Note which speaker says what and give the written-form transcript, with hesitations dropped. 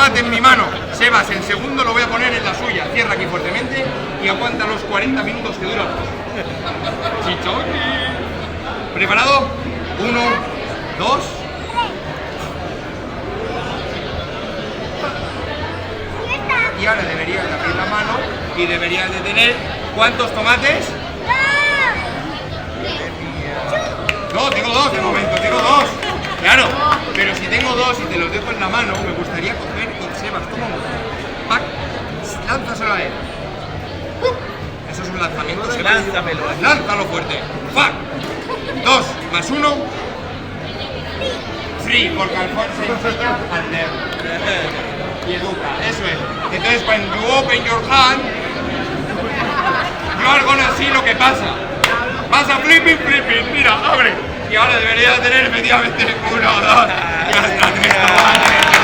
Speaker 1: tomate en mi mano. Sebas, el segundo lo voy a poner en la suya. Cierra aquí fuertemente y aguanta los 40 minutos que dura. Chichoni. ¿Preparado? 1, 2. Y ahora deberías de abrir la mano y deberías de tener ¿cuántos tomates? No, tengo 2 de momento, tengo 2. Claro, pero si tengo 2 y te los dejo en la mano, me gustaría coger y Sebas, toma uno. ¡Pac! Lánzaselo a él. Eso es un lanzamiento, Sebas.
Speaker 2: Lánzamelo.
Speaker 1: Lánzalo fuerte. ¡Pac! 2 más 1. Free, porque Alfonso enseña al leer. Y educa, eso es. Entonces, cuando you open your hand, you are gonna see lo que pasa. Vas a flipping, mira, abre. Y ahora debería tener efectivamente 1, 2 y hasta 3 tomates.